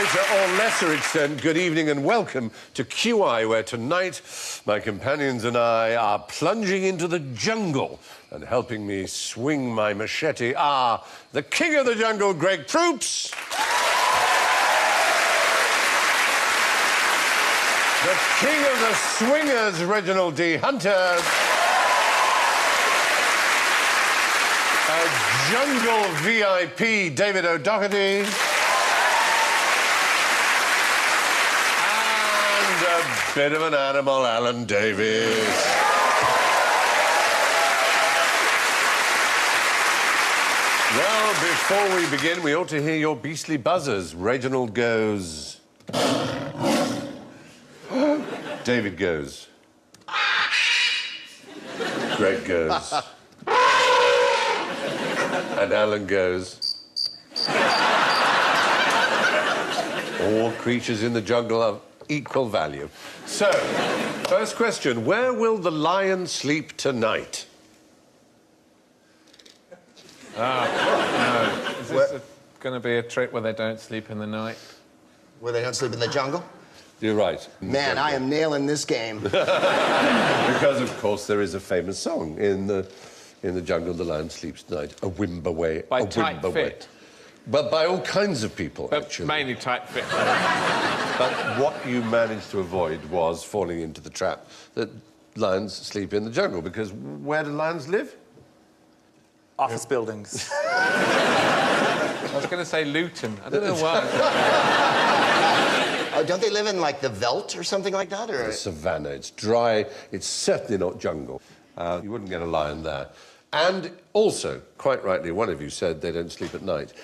greater or lesser extent, good evening and welcome to QI, where tonight my companions and I are plunging into the jungle, and helping me swing my machete are the king of the jungle, Greg Proops. The king of the swingers, Reginald D. Hunter. A jungle VIP, David O'Doherty. And a bit of an animal, Alan Davies. Well, before we begin, we ought to hear your beastly buzzers. Reginald goes... David goes... Greg goes... And Alan goes... All creatures in the jungle have equal value. So, first question, where will the lion sleep tonight? No. Is this going to be a trick where they don't sleep in the night? Where they don't sleep in the jungle? You're right. Man, I am nailing this game. Because, of course, there is a famous song in the jungle, the lion sleeps tonight. A Wimberway. By Tight Fit. But by all kinds of people, actually. Mainly Tight Fit. But what you managed to avoid was falling into the trap that lions sleep in the jungle, because where do lions live? Office buildings. I was going to say Luton. I don't know why. Oh, don't they live in, like, the veldt or something like that? Or... The savannah. It's dry. It's certainly not jungle. You wouldn't get a lion there. And also, quite rightly, one of you said they don't sleep at night.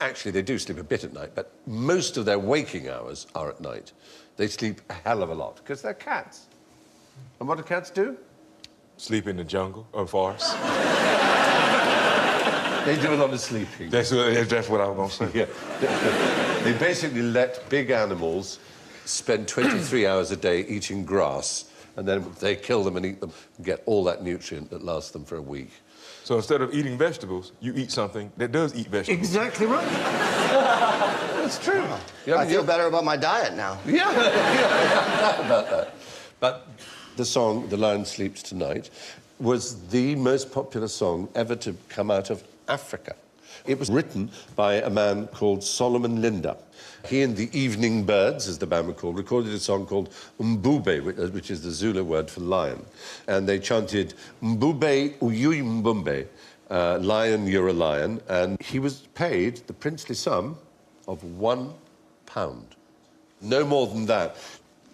Actually, they do sleep a bit at night, but most of their waking hours are at night. They sleep a hell of a lot, because they're cats. And what do cats do? Sleep in the jungle or forest. They do a lot of sleeping. That's what I was going to say. Yeah. They basically let big animals spend 23 hours a day eating grass, and then they kill them and eat them and get all that nutrient that lasts them for a week. So instead of eating vegetables, you eat something that does eat vegetables. Exactly right. That's true. I feel better about my diet now. Yeah, about that. But the song, The Lion Sleeps Tonight, was the most popular song ever to come out of Africa. It was written by a man called Solomon Linda. He and the Evening Birds, as the band were called, recorded a song called Mbube, which is the Zulu word for lion. And they chanted, Mbube uyui mbumbe, lion, you're a lion. And he was paid the princely sum of £1. No more than that.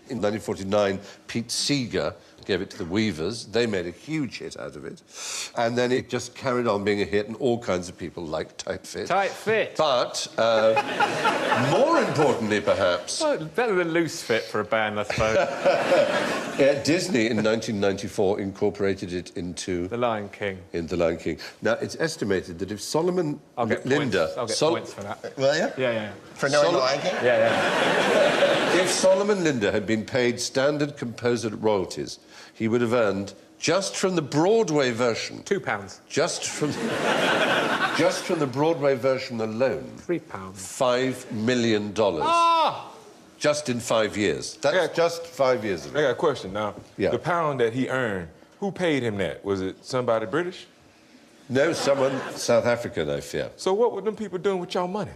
In 1949, Pete Seeger gave it to the Weavers. They made a huge hit out of it. And then it just carried on being a hit, and all kinds of people like Tight Fit. Tight Fit. But, more importantly, perhaps... Well, better than Loose Fit for a band, I suppose. Disney, in 1994, incorporated it into... The Lion King. In The Lion King. Now, it's estimated that if Solomon I'll get Linda... I'll get points for that. Will you? Yeah. For knowing The Lion King? Yeah. If Solomon Linda had been paid standard composer royalties, he would have earned, just from the Broadway version... £2. Just from the Broadway version alone... £3. $5 million. Ah! Just in 5 years. That's just 5 years ago. I got a question now. Yeah. The pound that he earned, who paid him that? Was it somebody British? No, someone South African, I fear. So what were them people doing with y'all money?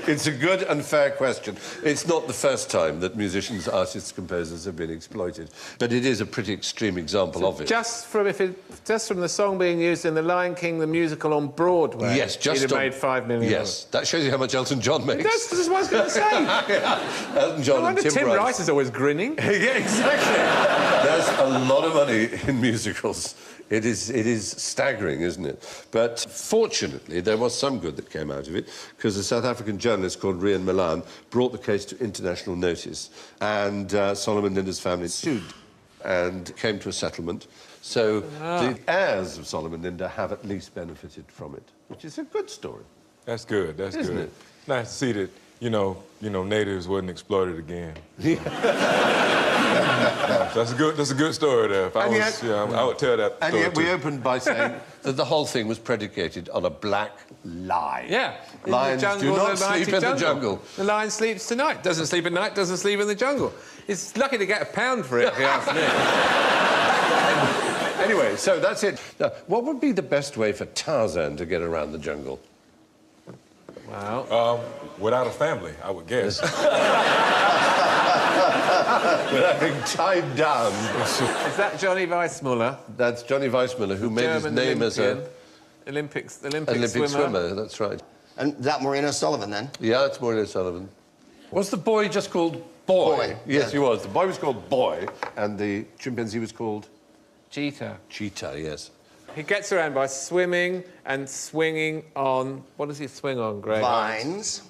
It's a good and fair question. It's not the first time that musicians, artists, composers have been exploited, but it is a pretty extreme example of it. Just from the song being used in The Lion King, the musical on Broadway, yes, just he'd have made $5 million. Yes, that shows you how much Elton John makes. That's what I was going to say. Yeah. Elton John and Tim Rice is always grinning. Yeah, exactly. There's a lot of money in musicals. It is staggering, isn't it? But fortunately, there was some good that came out of it, because a South African journalist called Rian Milan brought the case to international notice, and Solomon Linda's family sued and came to a settlement. So the heirs of Solomon Linda have at least benefited from it, which is a good story. That's good, that's Isn't good. it? Nice to see that, you know, natives wasn't exploited again. That's a good story there. If I would tell that And story yet we too. opened by saying that the whole thing was predicated on a black lie. Yeah. In Lions the jungle, do not the mighty sleep in the jungle. The lion sleeps tonight. Doesn't sleep at night, doesn't sleep in the jungle. It's lucky to get £1 for it, if you ask me. Anyway, so that's it. Now, what would be the best way for Tarzan to get around the jungle? Wow. Without a family, I would guess. Without being tied down. Is that Johnny Weissmuller? That's Johnny Weissmuller, who made his name as a Olympic swimmer. That's right. And that Marina Sullivan, then? Yeah, it's Maureen O'Sullivan. Was the boy just called Boy? Yes, yeah. he was. The boy was called Boy, and the chimpanzee was called Cheetah. Cheetah, yes. He gets around by swimming and swinging on... What does he swing on, Greg? Vines.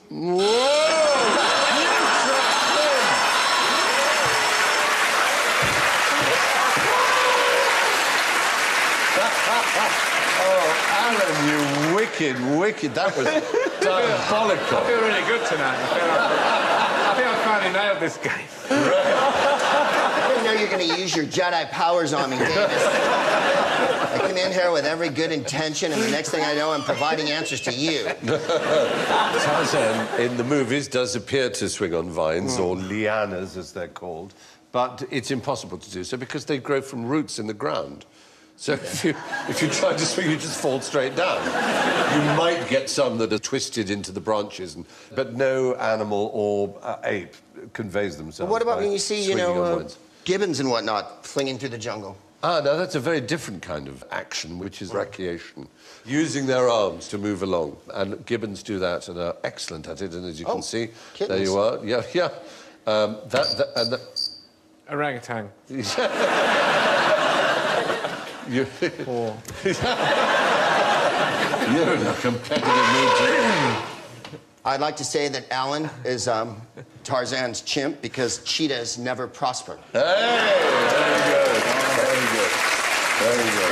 Oh, Alan, you wicked. That was diabolical. I feel really good tonight. I think I finally nailed this game. I didn't know you were going to use your Jedi powers on me, Davis. I came in here with every good intention, and the next thing I know, I'm providing answers to you. Tarzan, in the movies, does appear to swing on vines, or lianas, as they're called, but it's impossible to do so because they grow from roots in the ground. So if you try to swing, you just fall straight down. You might get some that are twisted into the branches, but no animal or ape conveys themselves. But what about by when you see, swinging on vines. gibbons and whatnot flinging through the jungle? Ah, no, that's a very different kind of action, which is recreation. Using their arms to move along. And gibbons do that and are excellent at it, and as you can see, kittens. there you are. Yeah. Orangutan. You're in a competitive mood today. I'd like to say that Alan is Tarzan's chimp because cheetahs never prosper. Hey, very good.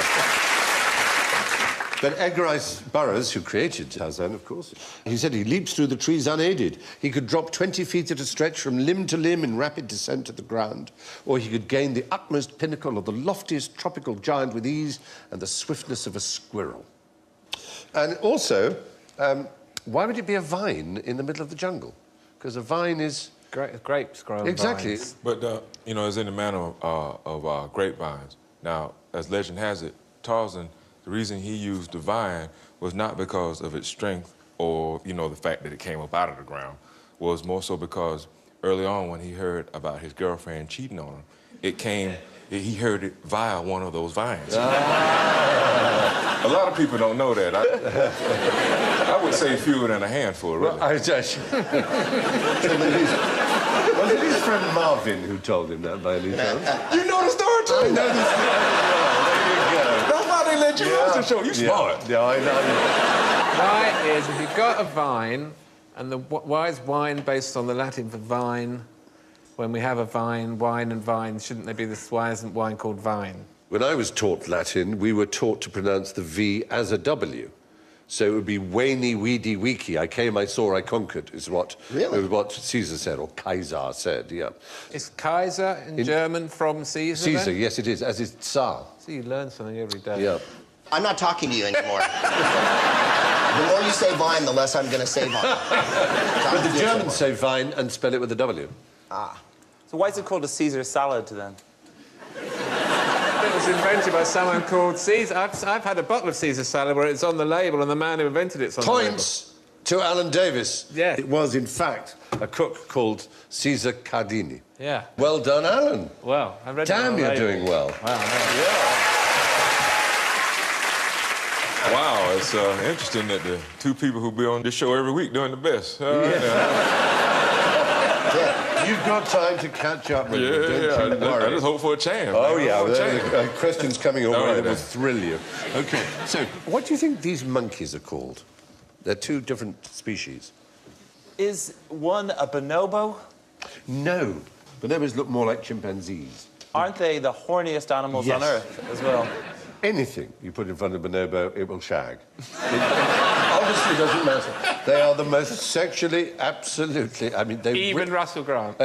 But Edgar Rice Burroughs, who created Tarzan, of course, he said he leaps through the trees unaided. He could drop 20 feet at a stretch from limb to limb in rapid descent to the ground, or he could gain the utmost pinnacle of the loftiest tropical giant with ease and the swiftness of a squirrel. And also, why would it be a vine in the middle of the jungle? Because a vine is... Grapes grow on Exactly. vines. But, it's in the manner of grapevines. Now, as legend has it, Tarzan, the reason he used the vine was not because of its strength or, the fact that it came up out of the ground. Was more so because early on when he heard about his girlfriend cheating on him, he heard it via one of those vines. A lot of people don't know that. I would say fewer than a handful, really. Was it his friend Marvin who told him that, by any chance? You know the story, too? I know the story. There you go. That's why they let you use the show. You smart. Yeah, I know. Why is, if you've got a vine, and why is wine based on the Latin for vine? When we have a vine, wine and vine, shouldn't they be this? Why isn't wine called vine? When I was taught Latin, we were taught to pronounce the V as a W. So it would be Weini, Weedy, Weeki. I came, I saw, I conquered, is what Caesar said, or Kaiser said, yeah. Is Kaiser in German from Caesar? Caesar, then? yes, it is, as is Tsar. So you learn something every day. Yeah. I'm not talking to you anymore. The more you say vine, the less I'm going to say vine. But the Germans say vine and spell it with a W. Ah. So why is it called a Caesar salad then? It was invented by someone called Caesar. I've had a bottle of Caesar salad where it's on the label and the man who invented it's on Points to Alan Davis. Yeah. It was, in fact, a cook called Caesar Cardini. the label. Yeah. Well done, Alan. Well, I read Damn, it on the you're label. doing well. Wow. Wow, it's interesting that the two people who be on this show every week doing the best. You've got time to catch up with me, don't you worry. I just hope for a chance. Oh, man. yeah, Hope for a there chance. are questions coming your All way right, that will then. thrill you. OK, so what do you think these monkeys are called? They're two different species. Is one a bonobo? No. Bonobos look more like chimpanzees. Aren't they the horniest animals on Yes. Earth as well? Anything you put in front of a bonobo, it will shag. It honestly doesn't matter. They are the most sexually, absolutely... I mean, they... Even Russell Grant.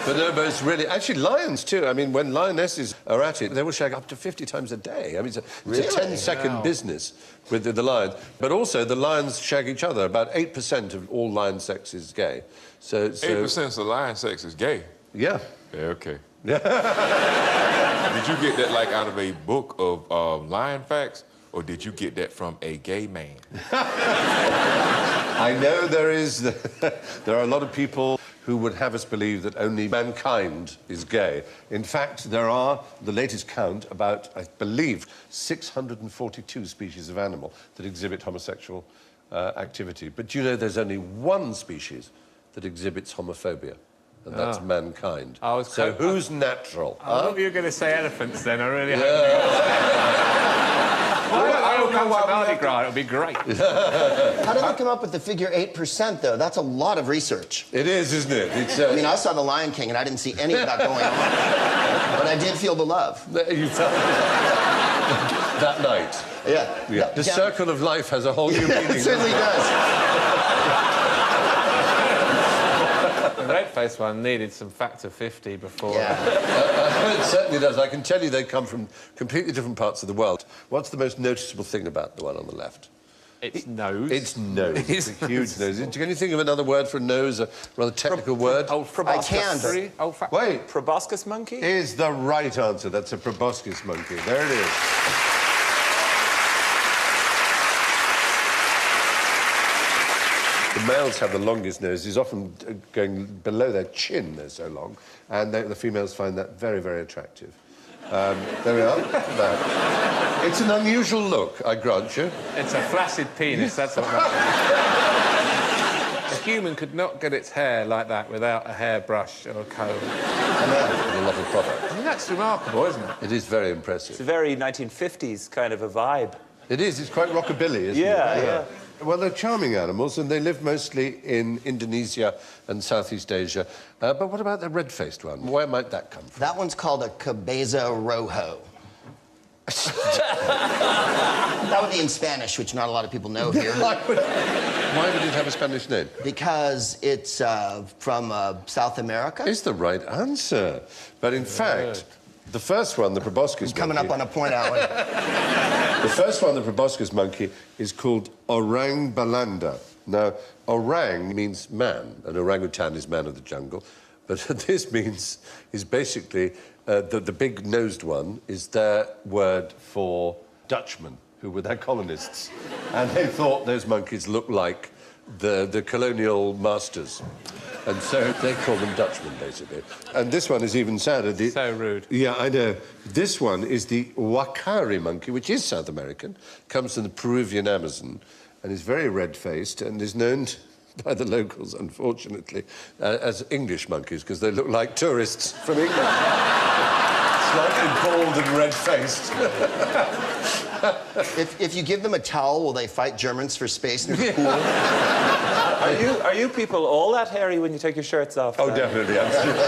Bonobos really... Actually, lions, too. I mean, when lionesses are at it, they will shag up to 50 times a day. I mean, it's a 10-second business with the lions. But also, the lions shag each other. About 8% of all lion sex is gay. So 8% of lion sex is gay? Yeah. Yeah, okay. Did you get that, like, out of a book of lion facts, or did you get that from a gay man? I know there are a lot of people who would have us believe that only mankind is gay. In fact, there are, the latest count, about, I believe, 642 species of animal that exhibit homosexual activity. But do you know there's only one species that exhibits homophobia? And that's mankind. So who's natural? I thought you were going to say elephants then. I really hope. I don't know why Mardi Gras. It'll be great. How did they come up with the figure 8%, though? That's a lot of research. It is, isn't it? It's, I mean, I saw The Lion King, and I didn't see any of that going on. But I did feel the love. You felt that night. Yeah. The circle of life has a whole new meaning. It certainly does. The red-faced one needed some factor 50 before... It certainly does. I can tell you they come from completely different parts of the world. What's the most noticeable thing about the one on the left? Its nose. Its nose. It's a huge nose. Can you think of another word for a nose, a rather technical word? I can. Wait. Proboscis monkey? Is the right answer. That's a proboscis monkey. There it is. The males have the longest noses, often going below their chin, they're so long, and the females find that very, very attractive. There we are. It's an unusual look, I grant you. It's a flaccid penis, that's what that is. A human could not get its hair like that without a hairbrush or a comb. And a lot of product. I mean, that's remarkable, isn't it? It is very impressive. It's a very 1950s kind of a vibe. It is. It's quite rockabilly, isn't it? Yeah. Well, they're charming animals, and they live mostly in Indonesia and Southeast Asia. But what about the red-faced one? Where might that come from? That one's called a cabeza rojo. That would be in Spanish, which not a lot of people know here. Why would it have a Spanish name? Because it's from South America. It's the right answer. But in fact, the first one, the proboscis Coming monkey... up on a point, Alan. The first one, the proboscis monkey, is called orang balanda. Now, orang means man, and orangutan is man of the jungle. But this is basically, the big-nosed one is their word for Dutchmen, who were their colonists. And they thought those monkeys looked like the colonial masters. And so they call them Dutchmen, basically. And this one is even sadder. So rude. Yeah, I know. This one is the uakari monkey, which is South American, comes from the Peruvian Amazon, and is very red-faced, and is known by the locals, unfortunately, as English monkeys, because they look like tourists from England. Slightly bald and red-faced. If you give them a towel, will they fight Germans for space near the pool? Are you people all that hairy when you take your shirts off? Oh, definitely, absolutely.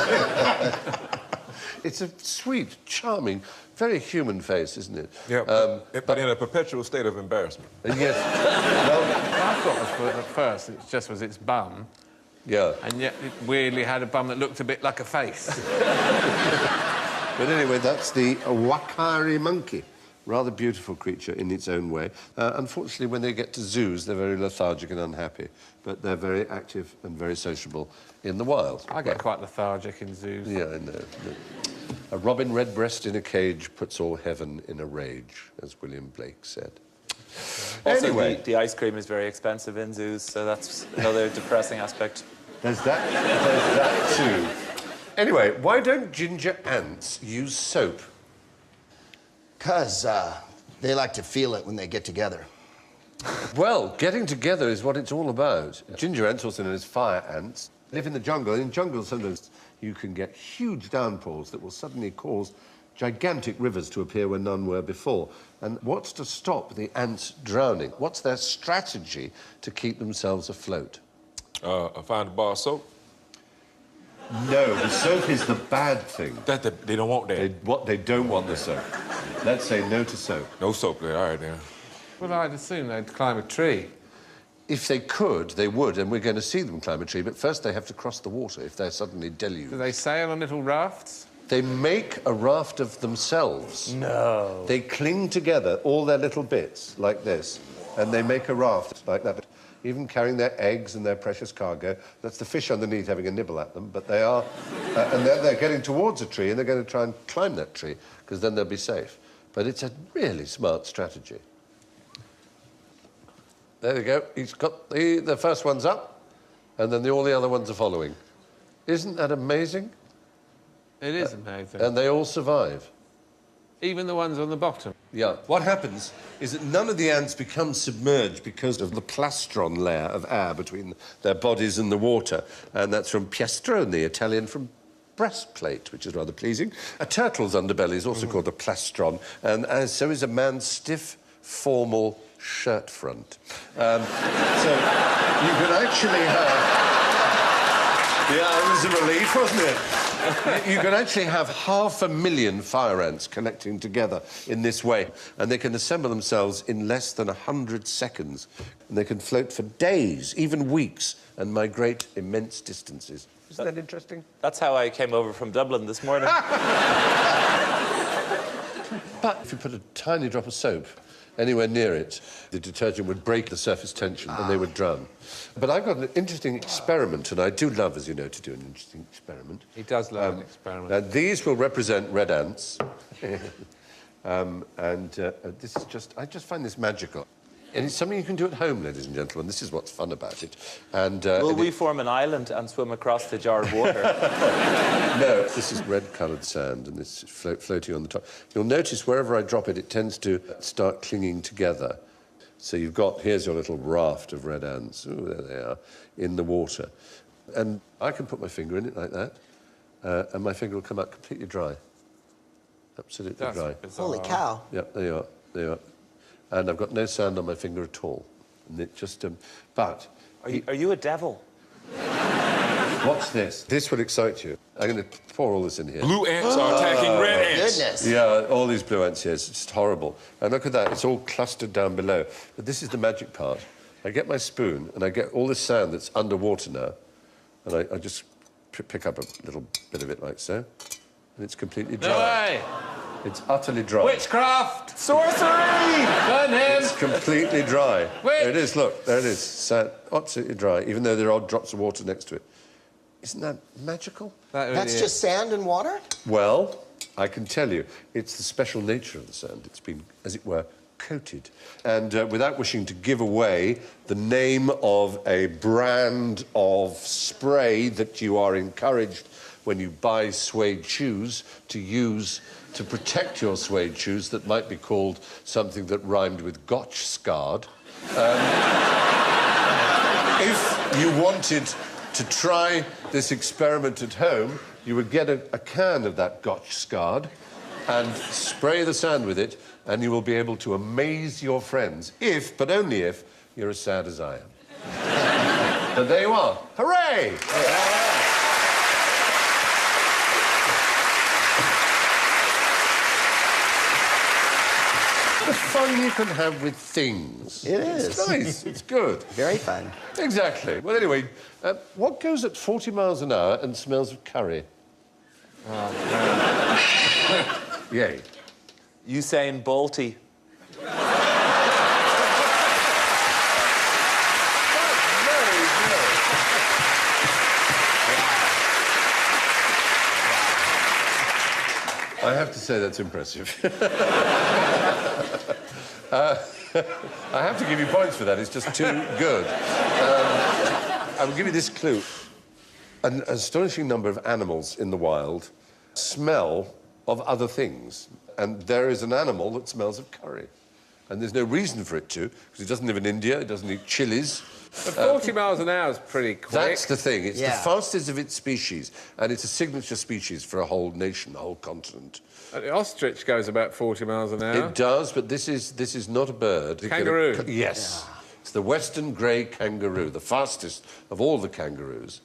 It's a sweet, charming, very human face, isn't it? Yeah, but in a perpetual state of embarrassment. Yes. Well, I thought at first it just was its bum. yeah. And yet it weirdly had a bum that looked a bit like a face. But anyway, that's the uakari monkey. Rather beautiful creature in its own way. Unfortunately, when they get to zoos, they're very lethargic and unhappy. But they're very active and very sociable in the wild. I get quite lethargic in zoos. Yeah, I know. A robin redbreast in a cage puts all heaven in a rage, as William Blake said. Also, Anyway. the ice cream is very expensive in zoos, so that's another depressing aspect. There's that too. Anyway, why don't ginger ants use soap? Because they like to feel it when they get together. Well, getting together is what it's all about. Ginger ants, also known as fire ants, live in the jungle. In jungles, sometimes you can get huge downpours that will suddenly cause gigantic rivers to appear where none were before. And what's to stop the ants drowning? What's their strategy to keep themselves afloat? Find a bar of soap. No, the soap is the bad thing. They don't want that. They don't want the soap. Let's say no to soap. No soap there. All right, then. Well, I'd assume they'd climb a tree. if they could, they would, and we're going to see them climb a tree, but first they have to cross the water if they're suddenly deluged. Do they sail on little rafts? They make a raft of themselves. No. They cling together, all their little bits, like this, and they make a raft like that. Even carrying their eggs and their precious cargo. That's the fish underneath having a nibble at them, but they are... and then they're getting towards a tree, and they're going to try and climb that tree, because then they'll be safe. But it's a really smart strategy. There we go. He's got the first one's up, and then all the other ones are following. Isn't that amazing? It is amazing. And they all survive. Even the ones on the bottom. Yeah. What happens is that none of the ants become submerged because of the plastron layer of air between their bodies and the water. And that's from piastrone, the Italian from breastplate, which is rather pleasing. A turtle's underbelly is also called a plastron, and so is a man's stiff, formal shirt front. So you can actually have... Yeah, it was a relief, wasn't it? You can actually have 500,000 fire ants connecting together in this way, and they can assemble themselves in less than 100 seconds. And they can float for days, even weeks, and migrate immense distances. Isn't that interesting? That's how I came over from Dublin this morning. But if you put a tiny drop of soap anywhere near it, the detergent would break the surface tension and they would drown. But I've got an interesting experiment, and I do love, as you know, to do an interesting experiment. He does love an experiment. Now, these will represent red ants. This is just... I just find this magical. And it's something you can do at home, ladies and gentlemen. This is what's fun about it. And, Will we form an island and swim across the jar of water? No, this is red-coloured sand, and this is floating on the top. You'll notice wherever I drop it, it tends to start clinging together. So you've got... Here's your little raft of red ants. Ooh, there they are, in the water. And I can put my finger in it like that, and my finger will come out completely dry. Absolutely dry. Bizarre. Holy cow. Yeah, there you are. There you are. And I've got no sand on my finger at all. And it just... but... Are you a devil? Watch this. This will excite you. I'm going to pour all this in here. Blue ants are attacking red ants. Goodness. Yeah, all these blue ants here. It's just horrible. And look at that. It's all clustered down below. But this is the magic part. I get my spoon, and I get all this sand that's underwater now, and I just pick up a little bit of it like so, and it's completely dry. No way! It's utterly dry. Witchcraft! Sorcery! Burn him! It's completely dry. Witch! There it is, look. There it is. Sand, absolutely dry, even though there are drops of water next to it. Isn't that magical? That's just sand and water? Well, I can tell you, it's the special nature of the sand. It's been, as it were, coated. And without wishing to give away the name of a brand of spray that you are encouraged when you buy suede shoes to use to protect your suede shoes that might be called something that rhymed with gotch-scarred. If you wanted to try this experiment at home, you would get a can of that gotch-scarred and spray the sand with it, and you will be able to amaze your friends, if, but only if, you're as sad as I am. But there you are. Hooray! The fun you can have with things. It is. It's nice. It's good. Very fun. Exactly. Well, anyway, what goes at 40 miles an hour and smells of curry? Oh, no. Yay. Usain Bolty. I have to say that's impressive. I have to give you points for that. It's just too good. I will give you this clue. An astonishing number of animals in the wild smell of other things. And there is an animal that smells of curry. And there's no reason for it to, because it doesn't live in India, it doesn't eat chilies. But 40 miles an hour is pretty quick. That's the thing. It's Yeah. the fastest of its species, and it's a signature species for a whole nation, a whole continent. The ostrich goes about 40 miles an hour. It does, but this is not a bird. Kangaroo. Yes. Yeah. It's the western grey kangaroo, the fastest of all the kangaroos.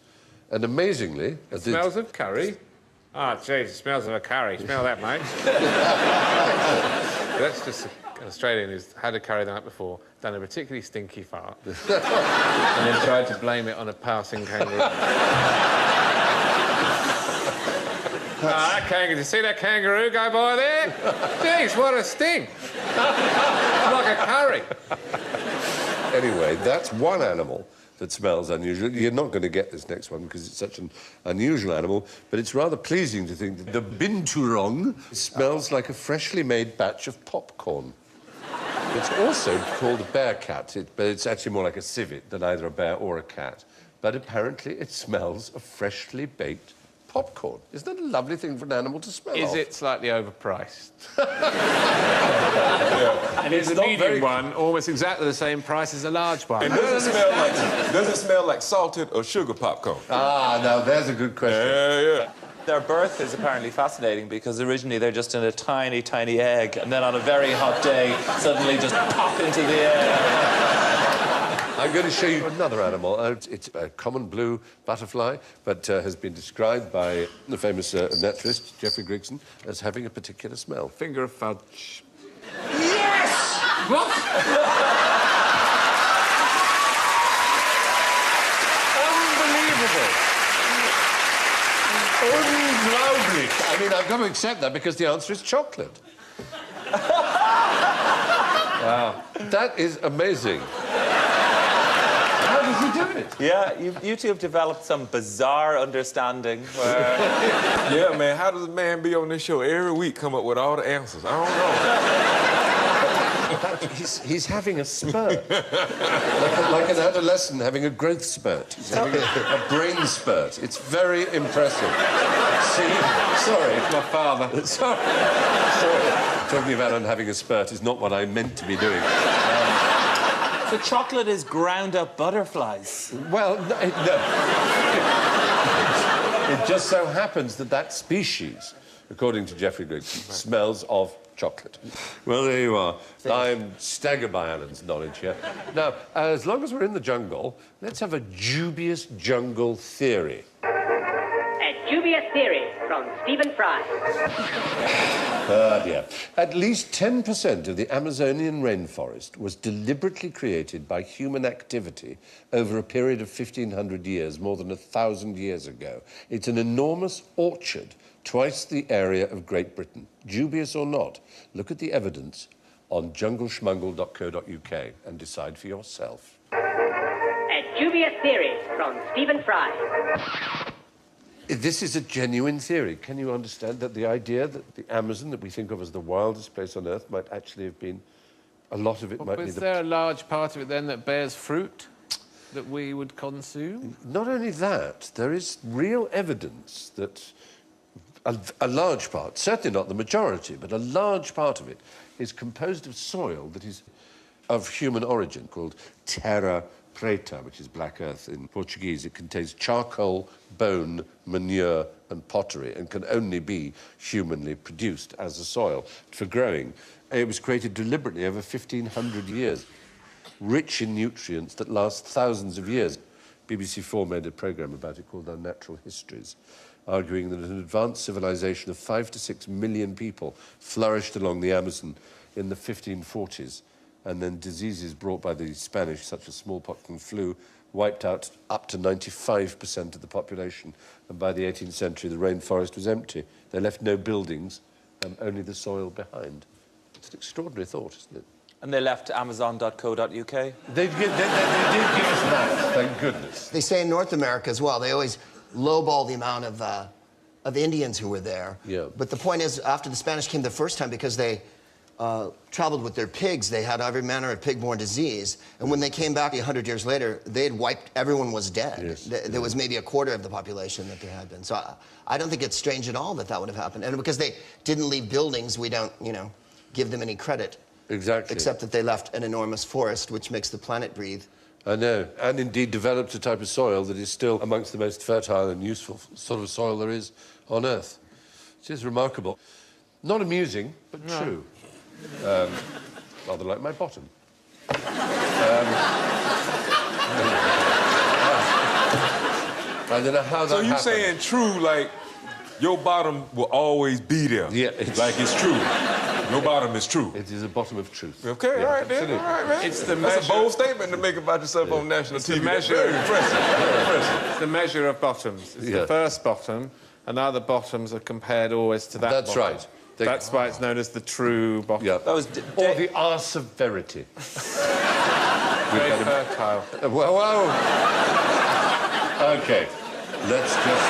And amazingly... It smells of curry. Ah, jeez, it smells of a curry. Smell that, mate. That's just an Australian who's had to carry them out before, done a particularly stinky fart, and then tried to blame it on a passing kangaroo. That kangaroo, did you see that kangaroo go by there? Jeez, what a stink. Like a curry. Anyway, that's one animal that smells unusual. You're not going to get this next one because it's such an unusual animal, but it's rather pleasing to think that the binturong smells like a freshly made batch of popcorn. It's also called a bear cat, but it's actually more like a civet than either a bear or a cat. But apparently it smells of freshly baked popcorn. Isn't that a lovely thing for an animal to smell Is of? it slightly overpriced? And It's a medium one, almost exactly the same price as a large one. And does it smell like salted or sugar popcorn? Ah, now there's a good question. Yeah. Their birth is apparently fascinating because originally they're just in a tiny, tiny egg, and then on a very hot day, suddenly just pop into the air. I'm going to show you another animal. It's a common blue butterfly, but has been described by the famous naturalist, Geoffrey Grigson, as having a particular smell. Finger of fudge. Yes! What? Unbelievable. Unglaublich. I mean, I've got to accept that because the answer is chocolate. Wow. That is amazing. How did you do it? Yeah, you two have developed some bizarre understanding where... Yeah, man, how does a man be on this show every week come up with all the answers? I don't know. He's having a spurt. like an adolescent having a growth spurt. He's having a brain spurt. It's very impressive. See? Sorry. It's my father. Sorry. Talking about having a spurt is not what I meant to be doing. So chocolate is ground-up butterflies. Well, no. It just so happens that species, according to Geoffrey Grigson, smells of chocolate. Well, there you are. I'm staggered by Alan's knowledge here. Now, as long as we're in the jungle, let's have a dubious jungle theory. A dubious theory from Stephen Fry. Ah, dear. At least 10% of the Amazonian rainforest was deliberately created by human activity over a period of 1,500 years, more than 1,000 years ago. It's an enormous orchard, twice the area of Great Britain. Dubious or not, look at the evidence on jungleschmungle.co.uk and decide for yourself. A dubious theory from Stephen Fry. This is a genuine theory. Can you understand that the idea that the Amazon, that we think of as the wildest place on Earth, might actually have been... A lot of it might be... Is there a large part of it, then, that bears fruit that we would consume? Not only that, there is real evidence that a large part, certainly not the majority, but a large part of it is composed of soil that is of human origin, called terra preta, which is black earth in Portuguese. It contains charcoal, bone, manure and pottery and can only be humanly produced as a soil for growing. It was created deliberately over 1,500 years, rich in nutrients that last thousands of years. BBC 4 made a programme about it called Unnatural Histories, arguing that an advanced civilization of 5 to 6 million people flourished along the Amazon in the 1540s, and then diseases brought by the Spanish, such as smallpox and flu, wiped out up to 95% of the population. And by the 18th century, the rainforest was empty. They left no buildings, only the soil behind. It's an extraordinary thought, isn't it? And they left amazon.co.uk. They did give us that, thank goodness. They say in North America as well, they always lowball the amount of Indians who were there. Yeah. But the point is, after the Spanish came the first time, because they traveled with their pigs, they had every manner of pig-borne disease. And when they came back 100 years later, they had wiped, everyone was dead. Yes. There was maybe a quarter of the population that there had been. So I don't think it's strange at all that that would have happened. And because they didn't leave buildings, we don't, give them any credit. Exactly. Except that they left an enormous forest, which makes the planet breathe. I know, and indeed developed a type of soil that is still amongst the most fertile and useful sort of soil there is on Earth. It is remarkable. Not amusing, but true. Rather like my bottom. I don't know how that So you happened. saying true, like your bottom will always be there. Yeah, like it's true. Your bottom is true. It is a bottom of truth. Okay, Yeah, all right, then. absolutely. All right, man. It's the That's measure- a bold statement to make about yourself on national TV. the measure- Very impressive. Very impressive. It's the measure of bottoms. It's Yeah. the first bottom, and other bottoms are compared always to that That's bottom. right. They- That's why it's known as the true bottom. Yeah. That was Or the arse of verity. Very fertile. Well, OK. Let's just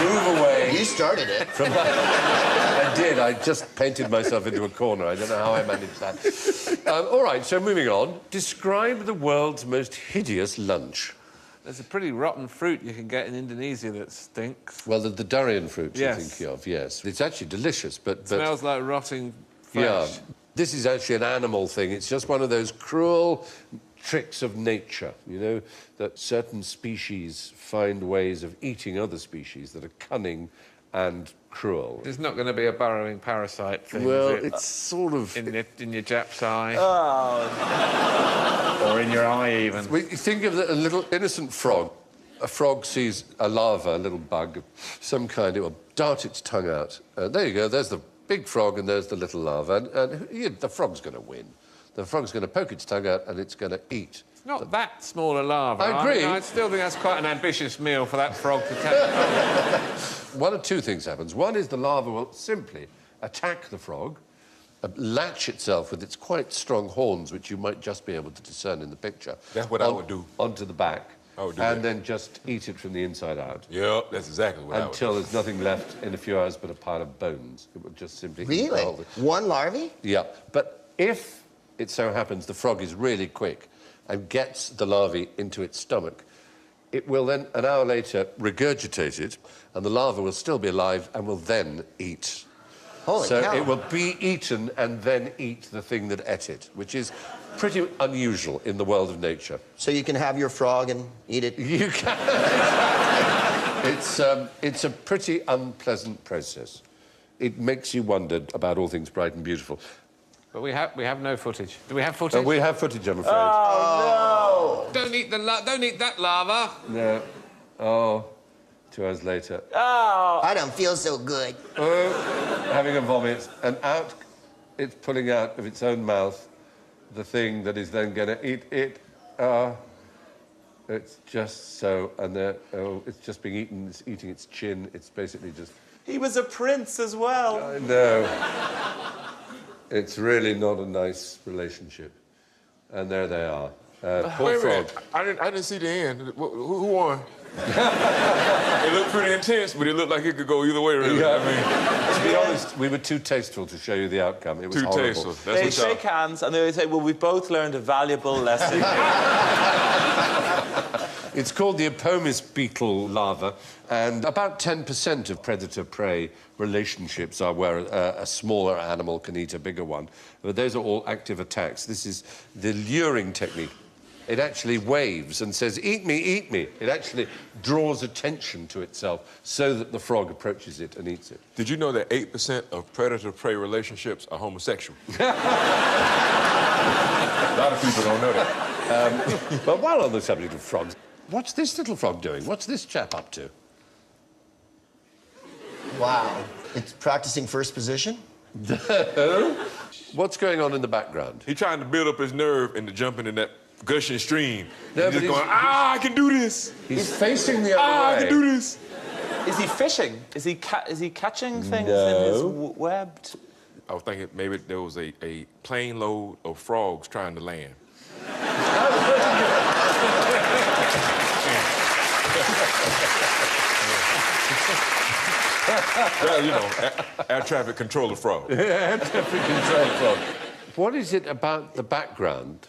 move away You started it. from that. I did. I just painted myself into a corner. I don't know how I managed that. All right, so moving on. Describe the world's most hideous lunch. There's a pretty rotten fruit you can get in Indonesia that stinks. Well, the durian fruit you're Yes. thinking of, yes. It's actually delicious, but... Smells like rotting flesh. Yeah. This is actually an animal thing. It's just one of those cruel tricks of nature, you know, that certain species find ways of eating other species that are cunning and cruel. It's not going to be a burrowing parasite thing, Well, is it? it's sort of... In your Jap's eye. Oh. Or in your eye, even. We think of a little innocent frog. A frog sees a larva, a little bug of some kind. It will dart its tongue out. There you go. There's the big frog and there's the little larva. And the frog's going to win. The frog's going to poke its tongue out and it's going to eat. It's not that small a larva. I agree. I still think that's quite an ambitious meal for that frog to take. One of two things happens. One is the larva will simply attack the frog, latch itself with its quite strong horns, which you might just be able to discern in the picture. That's what I would do. Onto the back. I would do and that. then just eat it from the inside out. Yep, that's exactly what I would do. Until there's nothing left in a few hours but a pile of bones. It would just simply eat the Really? whole thing. One larvae? Yeah, but if it so happens the frog is really quick and gets the larvae into its stomach, it will then, an hour later, regurgitate it, and the larva will still be alive and will then eat. Holy so cow. it will be eaten and then eat the thing that ate it, which is pretty unusual in the world of nature. So you can have your frog and eat it? You can. It's a pretty unpleasant process. It makes you wonder about all things bright and beautiful. But we have no footage. Do we have footage? We have footage, I'm afraid. Don't eat that larva. No. Oh, 2 hours later. I don't feel so good. Having a vomit, and out it's pulling out of its own mouth the thing that is then going to eat it. It's just so, and it's just being eaten, it's eating its chin, it's basically just... He was a prince as well. I know. It's really not a nice relationship. And there they are. Poor Wait a frog. minute. I didn't see the end. Who won? It looked pretty intense, but it looked like it could go either way, really. Yeah. I mean, To be honest, we were too tasteful to show you the outcome. It was too horrible. tasteful. They That's what shake hands and they say, well, we've both learned a valuable lesson. It's called the Apomis beetle larva, and about 10% of predator-prey relationships are where a smaller animal can eat a bigger one. But those are all active attacks. This is the luring technique. It actually waves and says, eat me, eat me. It actually draws attention to itself so that the frog approaches it and eats it. Did you know that 8% of predator-prey relationships are homosexual? A lot of people don't know that. But while on the subject of frogs, what's this little frog doing? What's this chap up to? Wow. It's practicing first position? What's going on in the background? He's trying to build up his nerve into jumping in that gushing stream. No, He's but just he's- going, I can do this. He's facing the other I way. can do this. Is he fishing? Is he catching things No. in his webbed? I was thinking maybe there was a plane load of frogs trying to land. Well, you know, air traffic controller frog. Air traffic control frog. What is it about the background?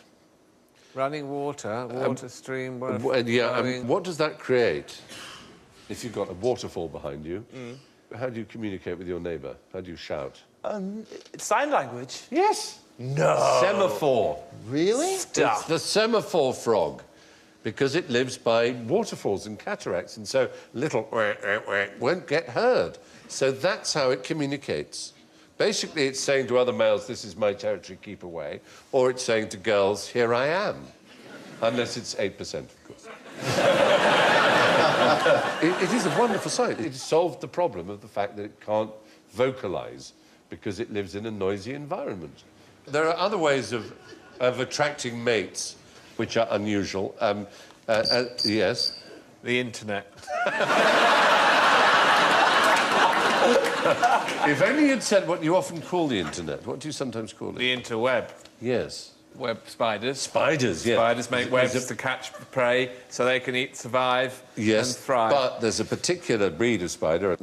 Running water, water stream. What does that create? If you've got a waterfall behind you, how do you communicate with your neighbour? How do you shout? It's sign language. Yes. No. Semaphore. Really? It's the semaphore frog, because it lives by waterfalls and cataracts, and so little won't get heard. So that's how it communicates. Basically, it's saying to other males, this is my territory, keep away, or it's saying to girls, here I am. Unless it's 8%, of course. It is a wonderful sight. It solved the problem of the fact that it can't vocalise because it lives in a noisy environment. There are other ways of attracting mates which are unusual. Yes? The internet. If only you'd said what you often call the internet. What do you sometimes call it? The interweb. Yes. Web spiders. Spiders, yes. Spiders make webs to catch prey so they can survive and thrive. But there's a particular breed of spider.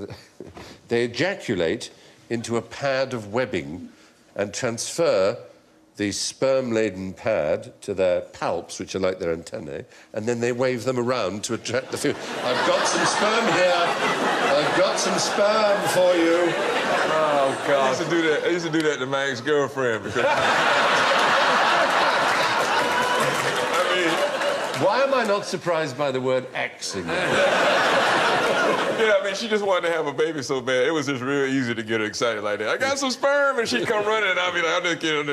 They ejaculate into a pad of webbing and transfer the sperm-laden pad to their palps, which are like their antennae, and then they wave them around to attract the female. I've got some sperm here. I've got some sperm for you. Oh, God. I used to do that to my ex-girlfriend because... Why am I not surprised by the word X in there? Yeah, I mean, she just wanted to have a baby so bad. It was just real easy to get her excited like that. I got some sperm, and she'd come running, and I'd be like, I'm just kidding.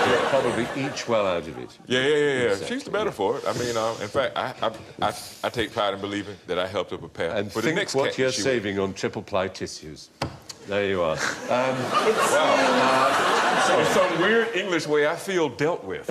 You'll probably eat well out of it. Yeah. Exactly. She's the better for it. I mean, in fact, I take pride in believing that I helped her prepare And for think the next what cat you're she saving on triple-ply tissues. There you are. Wow. In some weird English way, I feel dealt with.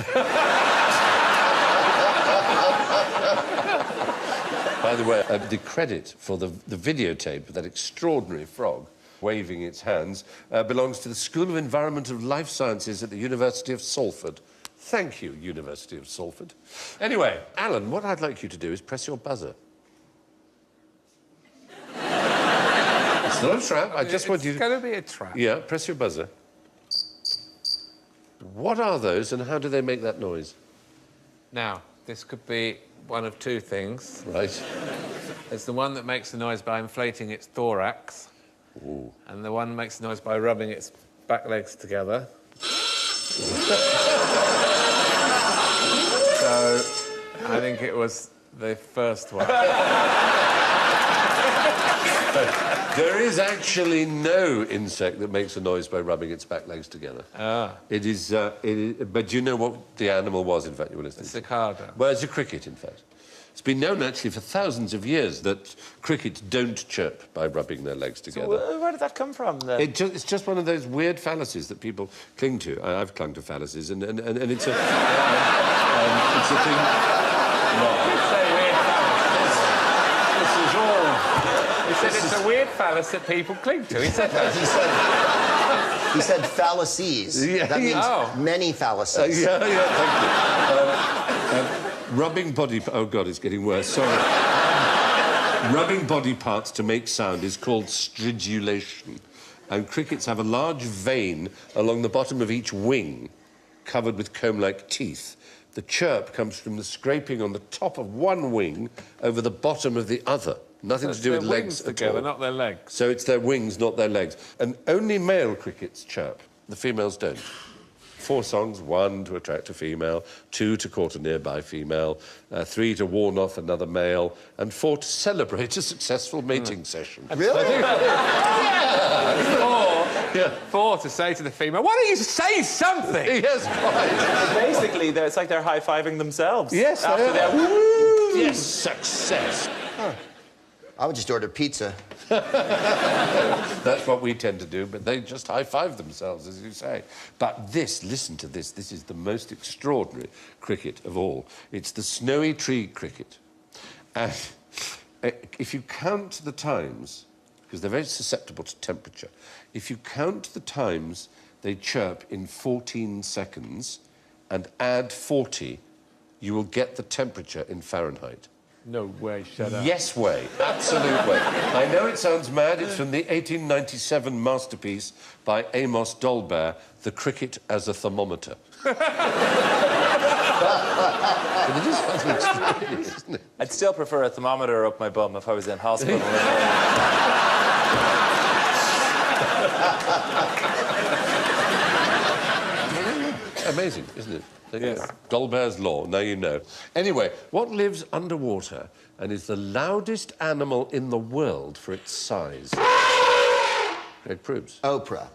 By the way, the credit for the videotape of that extraordinary frog waving its hands belongs to the School of Environmental Life Sciences at the University of Salford. Thank you, University of Salford. Anyway, Alan, what I'd like you to do is press your buzzer. It's not a trap. I just want you to... It's going to be a trap. Yeah, press your buzzer. What are those and how do they make that noise? Now, this could be one of two things. Right. There's the one that makes the noise by inflating its thorax. Ooh. And the one that makes the noise by rubbing its back legs together. So, I think it was the first one. There is actually no insect that makes a noise by rubbing its back legs together. Ah. It is, but do you know what the animal was, in fact, you were listening to? Cicada. Well, it's a cricket, in fact. It's been known, actually, for thousands of years that crickets don't chirp by rubbing their legs together. So where did that come from, then? It's just one of those weird fallacies that people cling to. I've clung to fallacies, and it's a... it's a thing... No. This is all... He said it's a weird fallacy that people cling to. He said that. He said fallacies. Yeah, That means many fallacies. thank you. Rubbing body... Oh, God, it's getting worse. Sorry. Rubbing body parts to make sound is called stridulation. And crickets have a large vein along the bottom of each wing, covered with comb-like teeth. The chirp comes from the scraping on the top of one wing over the bottom of the other. Nothing to do with legs at all. Not their legs. So it's their wings, not their legs. And only male crickets chirp. The females don't. 4 songs, 1 to attract a female, 2 to court a nearby female, 3 to warn off another male, and 4 to celebrate a successful mating session. Really? Yeah. 4 to say to the female, why don't you say something? Yes, quite. Basically, it's like they're high-fiving themselves. Yes, after they are. woo! Yes, success. I would just order pizza. That's what we tend to do, but they just high-five themselves, as you say. But this, listen to this, this is the most extraordinary cricket of all. It's the snowy tree cricket. And if you count the times, because they're very susceptible to temperature, if you count the times they chirp in 14 seconds and add 40, you will get the temperature in Fahrenheit. No way, shut up. Yes way, absolute way. I know it sounds mad. It's from the 1897 masterpiece by Amos Dolbear, The Cricket as a Thermometer. But it is something extraordinary, isn't it? I'd still prefer a thermometer up my bum if I was in hospital. Amazing, isn't it? Yes. Dolbear's Law, now you know. Anyway, what lives underwater and is the loudest animal in the world for its size? Greg Proops. Oprah.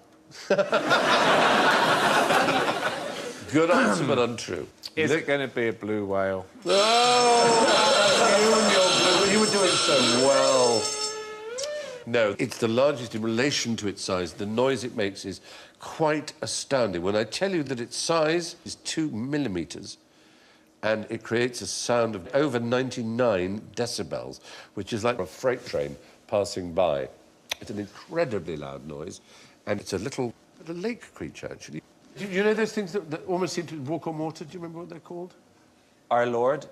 Good answer, but untrue. Is it going to be a blue whale? Oh, you so well. No, it's the largest in relation to its size. The noise it makes is quite astounding. When I tell you that its size is 2 millimetres and it creates a sound of over 99 decibels, which is like a freight train passing by. It's an incredibly loud noise, and it's a little lake creature, actually. Do you know those things that almost seem to walk on water? Do you remember what they're called? Our Lord.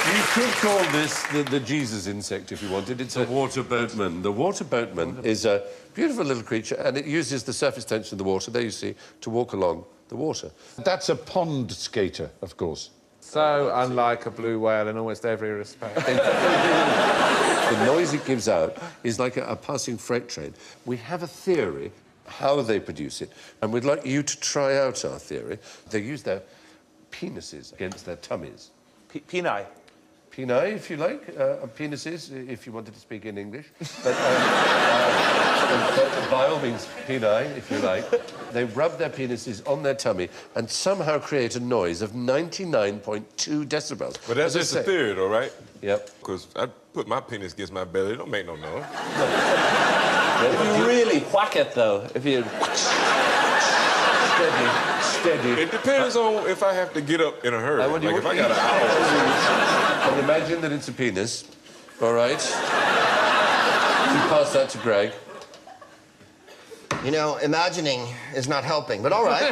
You could call this the Jesus insect if you wanted. It's a water boatman. The water boatman is a beautiful little creature, and it uses the surface tension of the water, there you see, to walk along the water. That's a pond skater, of course. So unlike a blue whale in almost every respect. The noise it gives out is like a passing freight train. We have a theory how they produce it, and we'd like you to try out our theory. They use their penises against their tummies. Peni. Peni, if you like, penises, if you wanted to speak in English. But by all means, peni, if you like. They rub their penises on their tummy and somehow create a noise of 99.2 decibels. But that's just a theory, though, right? Yep. Because I put my penis against my belly, it don't make no noise. If you really whack it, though, if you... Steady. It depends on if I have to get up in a hurry. Like if I got an hour. And imagine that it's a penis, all right? You pass that to Greg. You know, imagining is not helping, but all right.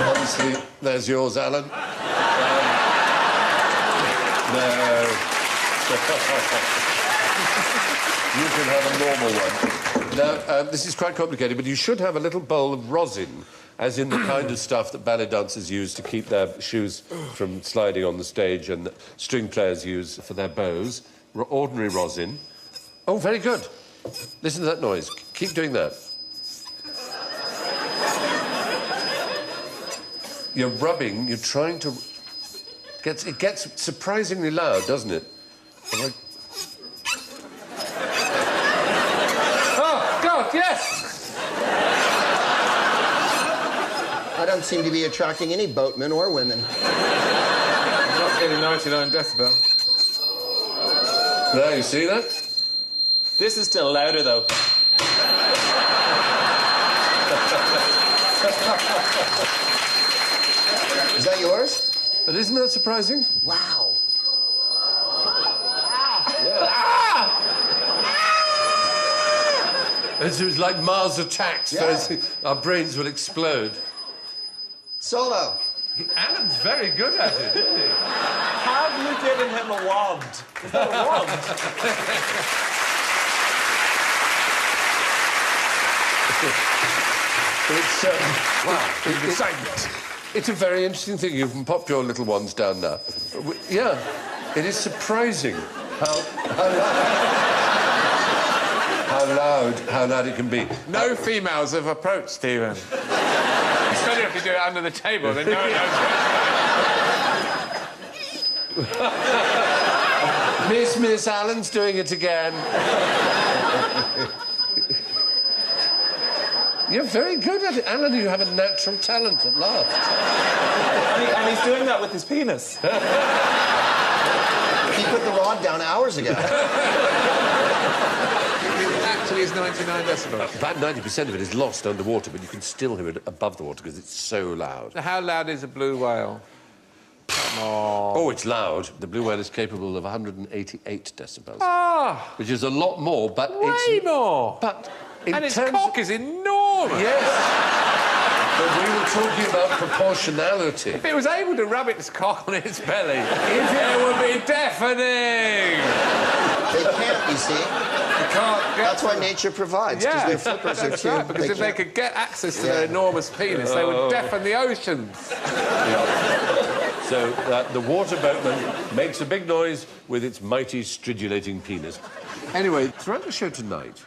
Obviously, there's yours, Alan. No. You can have a normal one. Now, this is quite complicated, but you should have a little bowl of rosin, as in the kind of stuff that ballet dancers use to keep their shoes from sliding on the stage and that string players use for their bows. Ordinary rosin. Oh, very good. Listen to that noise. Keep doing that. You're rubbing, you're trying to... It gets surprisingly loud, doesn't it? Oh, God, yes! I don't seem to be attracting any boatmen or women. I'm not getting 99 decibels. There, you see that? This is still louder, though. Is that yours? But isn't that surprising? Wow. It was like Mars attacks. Yeah. Our brains will explode. Solo. Alan's very good at it, isn't he? Have you given him a wand? Is that a wand? It's, wow, excitement. It's a very interesting thing. You can pop your little ones down now. Yeah, it is surprising how loud it can be. No females have approached Stephen. Especially if you do it under the table, then no one knows. Miss Allen's doing it again. You're very good at it. Alan, you have a natural talent at last. And he's doing that with his penis. He put the rod down hours ago. Actually, it's 99 decibels. About 90% of it is lost underwater, but you can still hear it above the water because it's so loud. So how loud is a blue whale? Oh, it's loud. The blue whale is capable of 188 decibels. Ah! Which is a lot more, but Way more! But and its cock is enormous! Yes! But we were talking about proportionality. If it was able to rub its cock on its belly, it would be deafening! They can't, you see. That's why nature provides, because Yeah, their flippers are that's too... right, because if they could get access to their enormous penis, they would deafen the oceans. So the water boatman makes a big noise with its mighty stridulating penis. Anyway, throughout the show tonight,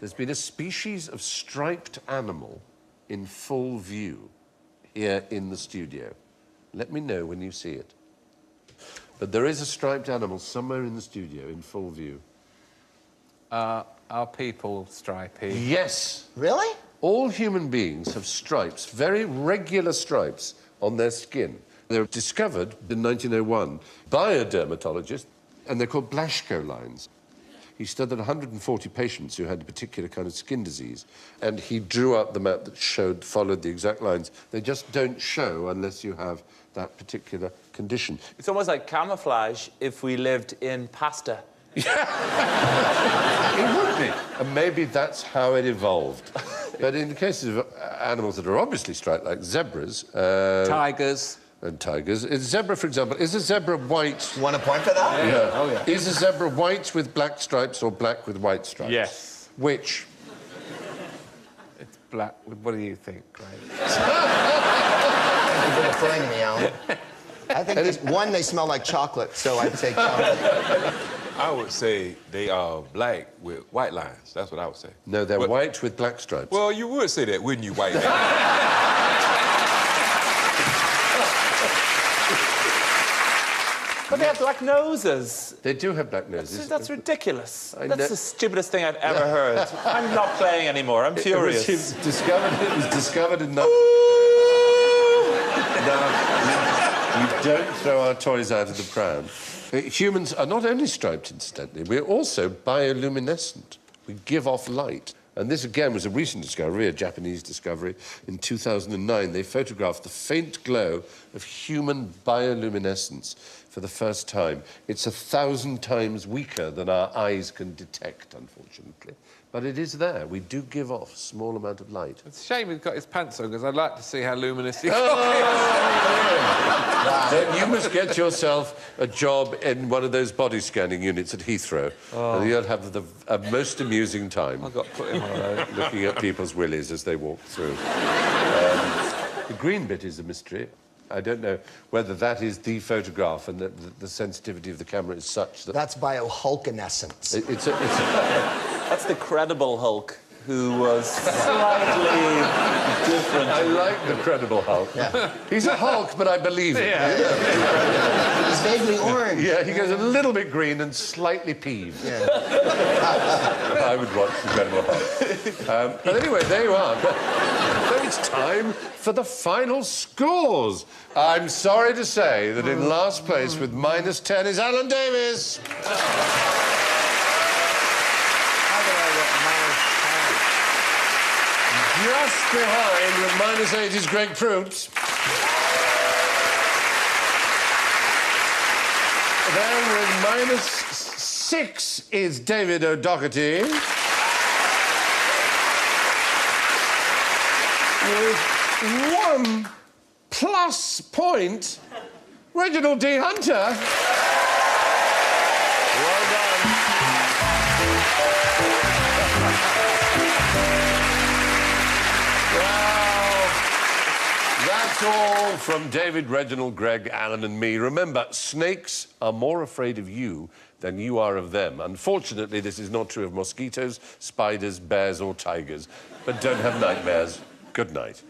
there's been a species of striped animal in full view here in the studio. Let me know when you see it. But there is a striped animal somewhere in the studio in full view. Are people stripy? Yes. Really? All human beings have stripes, very regular stripes, on their skin. They were discovered in 1901 by a dermatologist, and they're called Blaschko lines. He studied 140 patients who had a particular kind of skin disease, and he drew up the map that followed the exact lines. They just don't show unless you have that particular condition. It's almost like camouflage if we lived in pasta. It would be. And maybe that's how it evolved. But in the cases of animals that are obviously striped, like zebras... Tigers. And tigers. Is zebra, for example, is a zebra white... Want a point for that? Yeah. Oh, yeah. Is a zebra white with black stripes or black with white stripes? Yes. Which? It's black. What do you think, Craig? You're going to fling me, Alan. I think, one, they smell like chocolate, so I'd say chocolate. I would say they are black with white lines. That's what I would say. No, they're white with black stripes. Well, you would say that, wouldn't you, white man? But they have black noses. They do have black noses. That's ridiculous. I That's know. the stupidest thing I've ever heard. I'm not playing anymore. I'm furious. It was discovered in... No, we don't throw our toys out of the pram. Humans are not only striped, incidentally, we're also bioluminescent. We give off light. And this, again, was a recent discovery, a Japanese discovery. In 2009, they photographed the faint glow of human bioluminescence for the first time. It's 1,000 times weaker than our eyes can detect, unfortunately. But it is there. We do give off a small amount of light. It's a shame he's got his pants on, because I'd like to see how luminous he Then you must get yourself a job in one of those body scanning units at Heathrow, and you'll have the most amusing time. I got put in one of those. Looking at people's willies as they walk through. The green bit is a mystery. I don't know whether that is the photograph and that the sensitivity of the camera is such that... That's biohulkinescence. That's the credible Hulk, who was slightly different. I like the credible Hulk. Yeah. He's a Hulk, but I believe it. He's vaguely orange. Yeah, he goes a little bit green and slightly peeved. Yeah. I would watch Incredible Hulk. But anyway, there you are. So it's time for the final scores. I'm sorry to say that in last place with -10 is Alan Davis. Just behind with -8 is Greg Proops. Then with -6 is David O'Doherty. With 1 plus point, Reginald D. Hunter. Well done. Well, that's all from David, Reginald, Greg, Alan and me. Remember, snakes are more afraid of you than you are of them. Unfortunately, this is not true of mosquitoes, spiders, bears or tigers. But don't have nightmares. Good night.